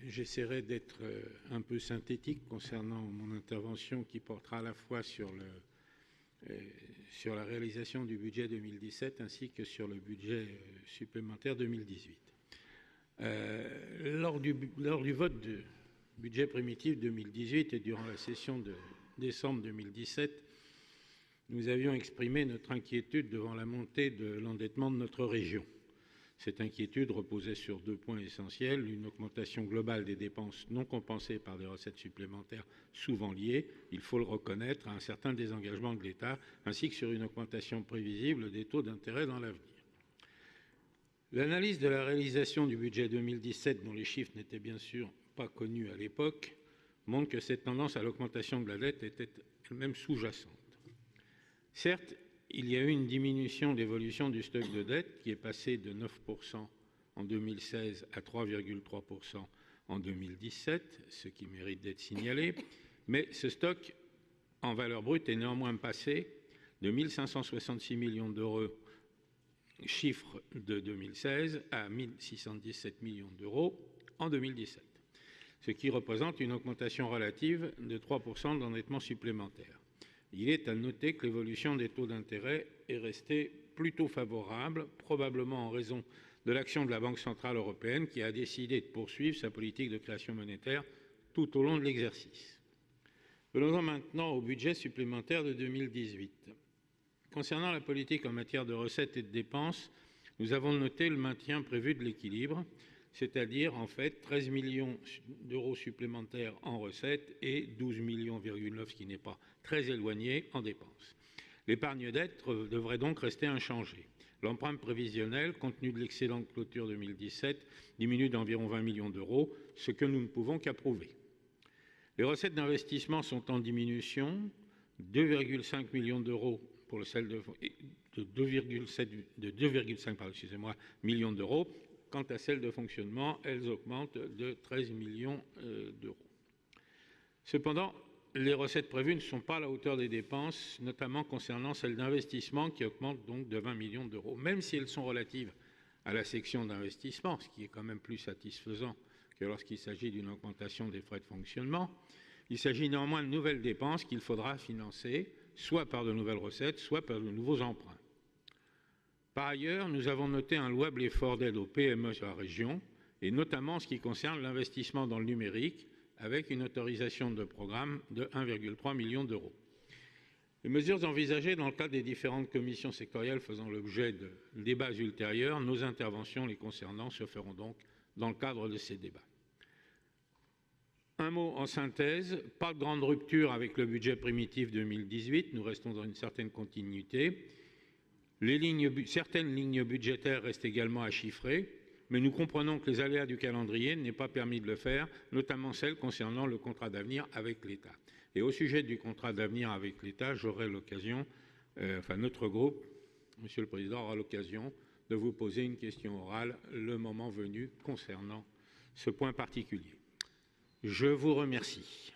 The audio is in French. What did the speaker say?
J'essaierai d'être un peu synthétique concernant mon intervention qui portera à la fois sur la réalisation du budget 2017 ainsi que sur le budget supplémentaire 2018. Lors du vote du budget primitif 2018 et durant la session de décembre 2017, nous avions exprimé notre inquiétude devant la montée de l'endettement de notre région. Cette inquiétude reposait sur deux points essentiels: une augmentation globale des dépenses non compensées par des recettes supplémentaires souvent liées, il faut le reconnaître, à un certain désengagement de l'État, ainsi que sur une augmentation prévisible des taux d'intérêt dans l'avenir. L'analyse de la réalisation du budget 2017, dont les chiffres n'étaient bien sûr pas connus à l'époque, montre que cette tendance à l'augmentation de la dette était elle-même sous-jacente. Certes, il y a eu une diminution de l'évolution du stock de dette qui est passé de 9% en 2016 à 3,3% en 2017, ce qui mérite d'être signalé, mais ce stock en valeur brute est néanmoins passé de 1 566 millions d'euros, chiffre de 2016, à 1 617 millions d'euros en 2017, ce qui représente une augmentation relative de 3% d'endettement supplémentaire. Il est à noter que l'évolution des taux d'intérêt est restée plutôt favorable, probablement en raison de l'action de la Banque centrale européenne qui a décidé de poursuivre sa politique de création monétaire tout au long de l'exercice. Venons-en maintenant au budget supplémentaire de 2018. Concernant la politique en matière de recettes et de dépenses, nous avons noté le maintien prévu de l'équilibre, c'est-à-dire en fait 13 millions d'euros supplémentaires en recettes et 12,9 millions, ce qui n'est pas très éloigné, en dépenses. L'épargne dette devrait donc rester inchangée. L'empreinte prévisionnelle, compte tenu de l'excédent de clôture 2017, diminue d'environ 20 millions d'euros, ce que nous ne pouvons qu'approuver. Les recettes d'investissement sont en diminution, 2,5 millions d'euros pour le sel de 2,5 millions d'euros. Quant à celles de fonctionnement, elles augmentent de 13 millions d'euros. Cependant, les recettes prévues ne sont pas à la hauteur des dépenses, notamment concernant celles d'investissement qui augmentent donc de 20 millions d'euros. Même si elles sont relatives à la section d'investissement, ce qui est quand même plus satisfaisant que lorsqu'il s'agit d'une augmentation des frais de fonctionnement, il s'agit néanmoins de nouvelles dépenses qu'il faudra financer, soit par de nouvelles recettes, soit par de nouveaux emprunts. Par ailleurs, nous avons noté un louable effort d'aide aux PME sur la région, et notamment en ce qui concerne l'investissement dans le numérique, avec une autorisation de programme de 1,3 million d'euros. Les mesures envisagées dans le cadre des différentes commissions sectorielles faisant l'objet de débats ultérieurs, nos interventions les concernant se feront donc dans le cadre de ces débats. Un mot en synthèse, pas de grande rupture avec le budget primitif 2018, nous restons dans une certaine continuité. Certaines lignes budgétaires restent également à chiffrer, mais nous comprenons que les aléas du calendrier n'aient pas permis de le faire, notamment celles concernant le contrat d'avenir avec l'État. Et au sujet du contrat d'avenir avec l'État, j'aurai l'occasion, notre groupe, Monsieur le Président, aura l'occasion de vous poser une question orale le moment venu concernant ce point particulier. Je vous remercie.